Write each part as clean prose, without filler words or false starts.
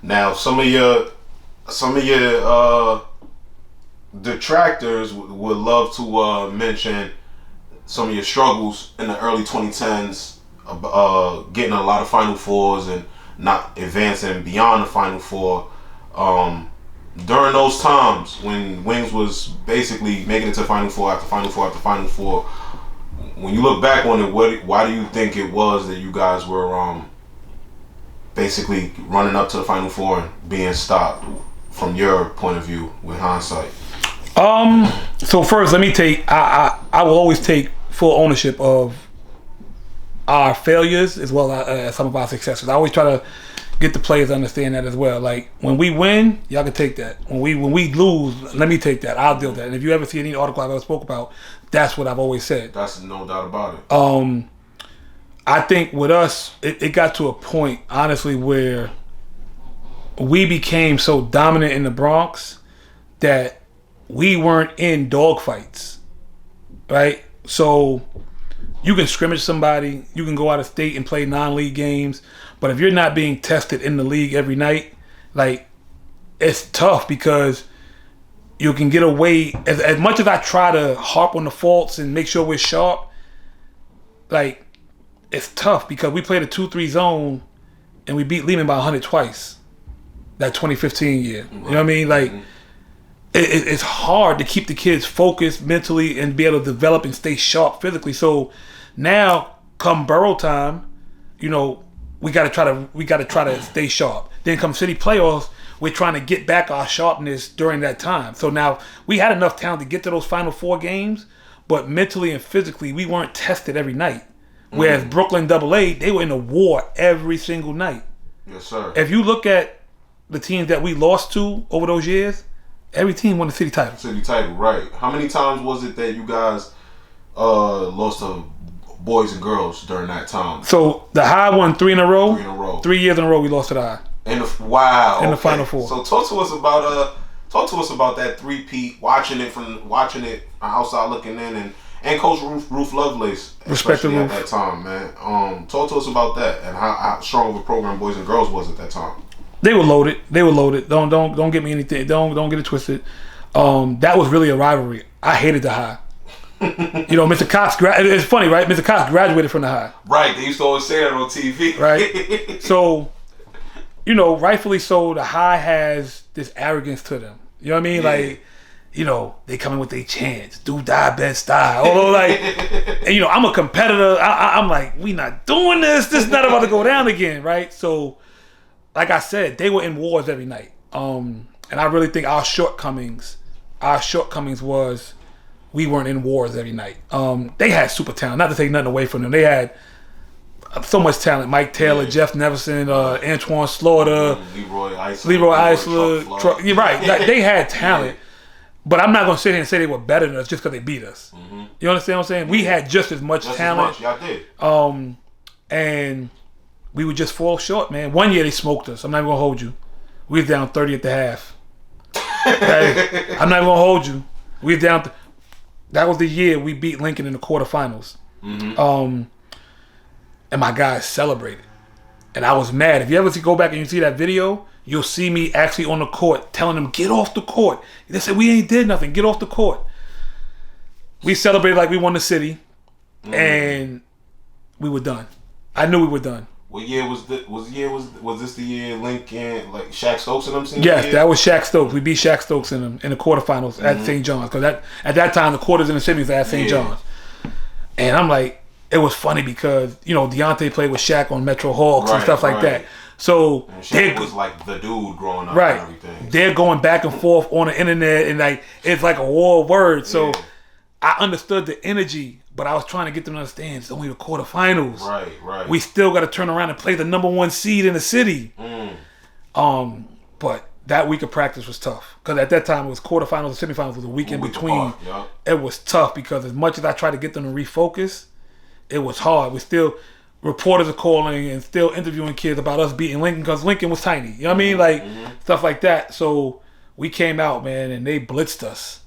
Now, some of your detractors would love to mention some of your struggles in the early 2010s, getting a lot of Final Fours and not advancing beyond the Final Four. During those times when Wings was basically making it to Final Four after Final Four after Final Four, when you look back on it, why do you think it was that you guys were basically running up to the Final Four and being stopped from your point of view with hindsight? So first, let me take. I will always take full ownership of our failures as well as some of our successes. I always try to get the players to understand that as well. Like, when we win, y'all can take that. When we lose, let me take that. I'll deal with that. And if you ever see any article I've ever spoke about, that's what I've always said. That's no doubt about it. I think with us, it got to a point, honestly, where we became so dominant in the Bronx that we weren't in dogfights, right? So you can scrimmage somebody, you can go out of state and play non-league games, but if you're not being tested in the league every night, like, it's tough because you can get away. As much as I try to harp on the faults and make sure we're sharp, like, it's tough because we played a 2-3 zone and we beat Lehman by 100 twice that 2015 year. You know what I mean? Like, it's hard to keep the kids focused mentally and be able to develop and stay sharp physically. So now, come Borough time, you know, we gotta try to stay sharp. Then come city playoffs, we're trying to get back our sharpness during that time. So now we had enough talent to get to those Final Four games, but mentally and physically we weren't tested every night. Whereas Brooklyn AA, they were in a war every single night. Yes, sir. If you look at the teams that we lost to over those years, every team won the city title. City title, right. How many times was it that you guys lost to boys and girls during that time? So the High won 3 in a row. 3 in a row. 3 years in a row we lost to the High. Wow. In the Final Four. So talk to us about that three-peat, watching it outside looking in, and Coach Ruth Lovelace, especially at that time, man. Talk to us about that and how strong of a program boys and girls was at that time. They were loaded. Don't get me anything. Don't get it twisted. That was really a rivalry. I hated the High. You know, Mr. Cox. It's funny, right? Mr. Cox graduated from the High. Right. They used to always say that on TV. Right. So, you know, rightfully so, the High has this arrogance to them. You know what I mean? Yeah. Like, you know, they come in with their chants, do die best style. Although, like, and, you know, I'm a competitor. I'm like, we not doing this. This is not about to go down again, right? So, like I said, they were in wars every night. And I really think our shortcomings was we weren't in wars every night. They had super talent. Not to take nothing away from them. They had so much talent. Mike Taylor, Jeff Neverson, Antoine Slaughter, Leroy Eisler. You're right. Like, they had talent. Yeah. But I'm not going to sit here and say they were better than us just because they beat us. Mm-hmm. You understand what I'm saying? We had just as much talent. Y'all did. And we would just fall short, man. One year they smoked us. I'm not even going to hold you. We was down 30 at the half. Okay? I'm not even going to hold you. We was down. That was the year we beat Lincoln in the quarterfinals. Mm-hmm. And my guys celebrated. And I was mad. If you ever go back and you see that video, you'll see me actually on the court telling them, get off the court. They said, we ain't did nothing. Get off the court. We celebrated like we won the city. Mm-hmm. And we were done. I knew we were done. What year was this? Was this the year Lincoln, like Shaq Stokes and them? Yes, that was Shaq Stokes. We beat Shaq Stokes in the quarterfinals at St. John's. Because at that time, the quarters in the semis were at St. John's. And I'm like, it was funny because, you know, Deontay played with Shaq on Metro Hawks and stuff like that. So and Shaq was like the dude growing up and everything. They're going back and forth on the internet and like it's like a war of words. So I understood the energy, but I was trying to get them to understand it's only the quarterfinals. Right. We still got to turn around and play the number 1 seed in the city. But that week of practice was tough because at that time it was quarterfinals and semifinals was a week in between. It was tough because as much as I tried to get them to refocus, it was hard. We still, reporters are calling and still interviewing kids about us beating Lincoln because Lincoln was tiny. You know what I mean? Like, stuff like that. So we came out, man, and they blitzed us.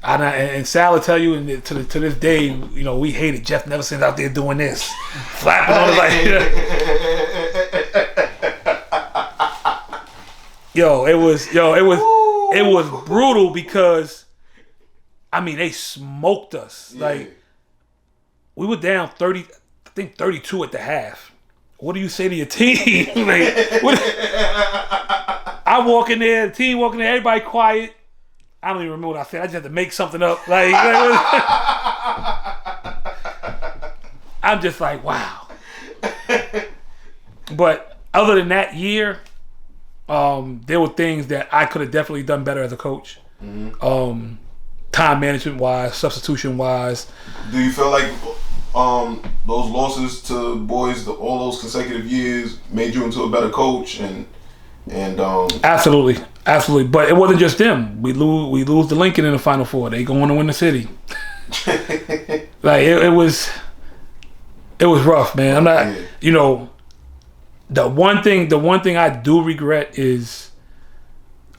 And Sal will tell you, and to this day, you know, we hated Jeff Neverson's out there doing this. Flapping on us like, it was brutal because, I mean, they smoked us. Yeah. Like, we were down 30, I think 32 at the half. What do you say to your team? Like, I walk in there, the team walking there, everybody quiet. I don't even remember what I said. I just had to make something up. Like I'm just like, wow. But other than that year, there were things that I could have definitely done better as a coach. Mm-hmm. Time management wise, substitution wise. Do you feel like those losses to boys, all those consecutive years, made you into a better coach? And Absolutely. But it wasn't just them. We lose to Lincoln in the Final Four. They go on to win the city. Like it was rough, man. I'm not, the one thing I do regret is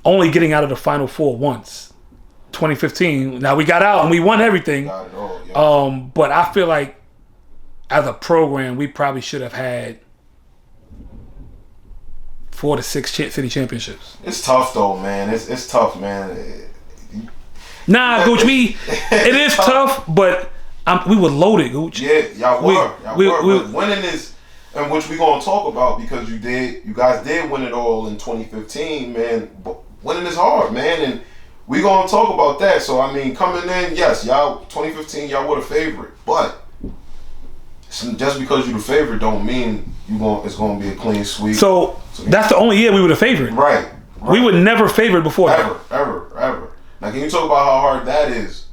only getting out of the Final Four once. 2015. Now we got out and we won everything. Got it all, yeah. But I feel like as a program, we probably should have had 4 to 6 city championships. It's tough though, man. It's tough, man. Nah, Gooch, it is tough, but we were loaded, Gooch. Yeah, y'all were. But winning is, and which we gonna talk about because you guys did win it all in 2015, man. But winning is hard, man, and we gonna talk about that. So I mean, coming in, yes, y'all 2015, y'all were the favorite, but just because you're the favorite don't mean it's gonna be a clean sweep. So that's the only year we were the favorite. Right. We were never favored before. Ever. Now, can you talk about how hard that is,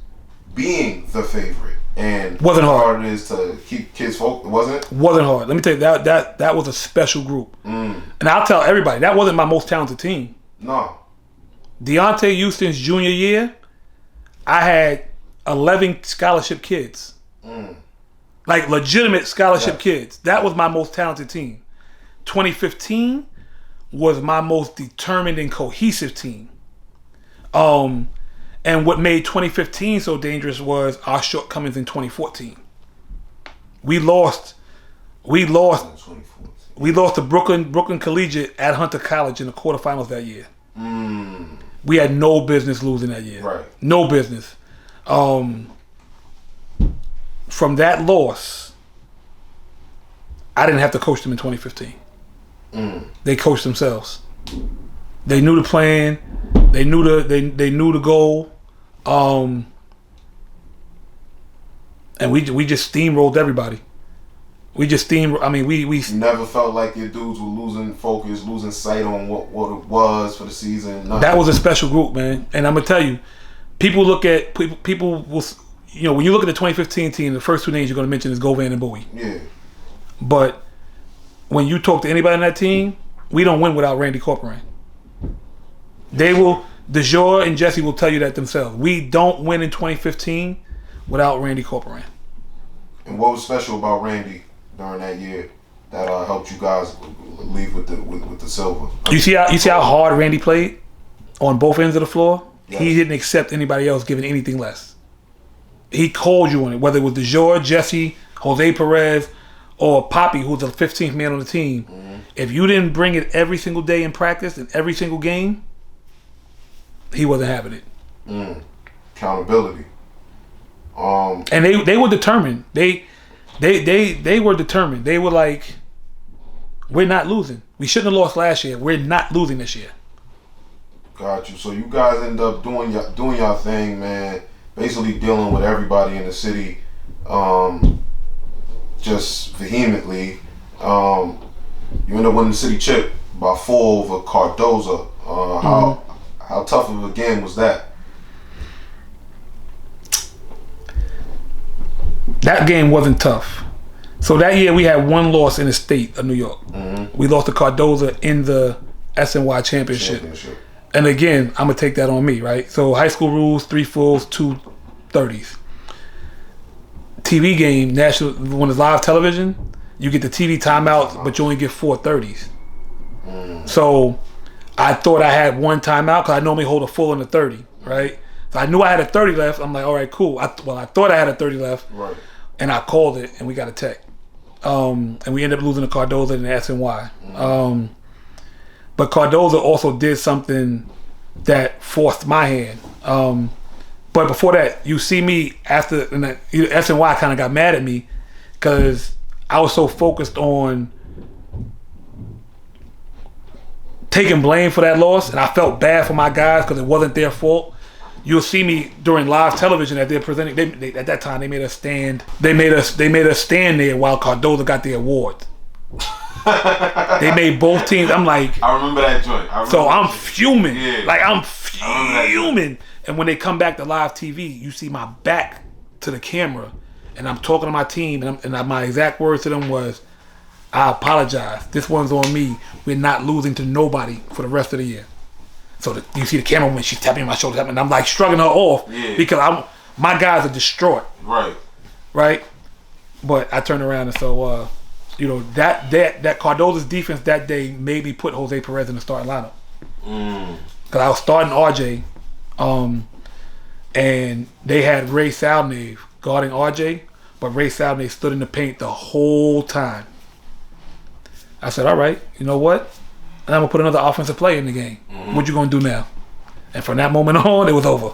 being the favorite, and wasn't how hard. It is to keep kids focused? Wasn't hard. Let me tell you that was a special group, and I'll tell everybody that wasn't my most talented team. No. Deontay Houston's junior year, I had 11 scholarship kids. Like legitimate scholarship kids. That was my most talented team. 2015 was my most determined and cohesive team. And what made 2015 so dangerous was our shortcomings in 2014. We lost to Brooklyn Collegiate at Hunter College in the quarterfinals that year. We had no business losing that year. Right. No business. From that loss, I didn't have to coach them in 2015. They coached themselves. They knew the plan. They knew the goal. And we just steamrolled everybody. We never felt like your dudes were losing focus, losing sight on what it was for the season. Nothing. That was a special group, man. And I'm gonna tell you, people will, when you look at the 2015 team, the first two names you're gonna mention is Govan and Bowie. Yeah. But when you talk to anybody on that team, we don't win without Randy Corcoran. DeJour and Jesse will tell you that themselves. We don't win in 2015 without Randy Corcoran. And what was special about Randy during that year that helped you guys leave with the silver? You see how hard Randy played on both ends of the floor? Yes. He didn't accept anybody else giving anything less. He called you on it, whether it was DeJour, Jesse, Jose Perez, or Poppy, who's the 15th man on the team. If you didn't bring it every single day in practice and every single game, he wasn't having it. Accountability. And they were determined. They were determined. They were like, we're not losing. We shouldn't have lost last year. We're not losing this year. Got you. So you guys end up doing your thing, man. Basically dealing with everybody in the city, just vehemently. You end up winning the city chip by 4 over Cardozo. How tough of a game was that? That game wasn't tough. So that year we had one loss in the state of New York. We lost to Cardozo in the SNY championship. And again, I'm gonna take that on me, right? So high school rules: 3 fulls, 2 30s. TV game, national, when it's live television, you get the TV timeouts, but you only get 4 30s. So I thought I had one timeout because I normally hold a full in the 30, right? So I knew I had a 30 left. I'm like, all right, cool. I thought I had a 30 left, right? And I called it, and we got a tech. And we ended up losing to Cardozo in the SNY. But Cardozo also did something that forced my hand. But before that, you see me after SNY kind of got mad at me because I was so focused on taking blame for that loss, and I felt bad for my guys because it wasn't their fault. You'll see me during live television that they're presenting. They at that time they made us stand. They made us stand there while Cardozo got the award. They made both teams. I'm like, I remember that joint. I'm fuming. Yeah. Like I'm fuming. And when they come back to live TV, you see my back to the camera, and I'm talking to my team, and my exact words to them was, "I apologize. This one's on me. We're not losing to nobody for the rest of the year." So you see the camera when she's tapping my shoulder, and I'm like shrugging her off because my guys are distraught. Right. But I turned around and so that Cardozo's defense that day made me put Jose Perez in the starting lineup because I was starting RJ, and they had Ray Salnave guarding RJ, but Ray Salnave stood in the paint the whole time. I said, all right, you know what? And I'm going to put another offensive player in the game. What you going to do now? And from that moment on, it was over.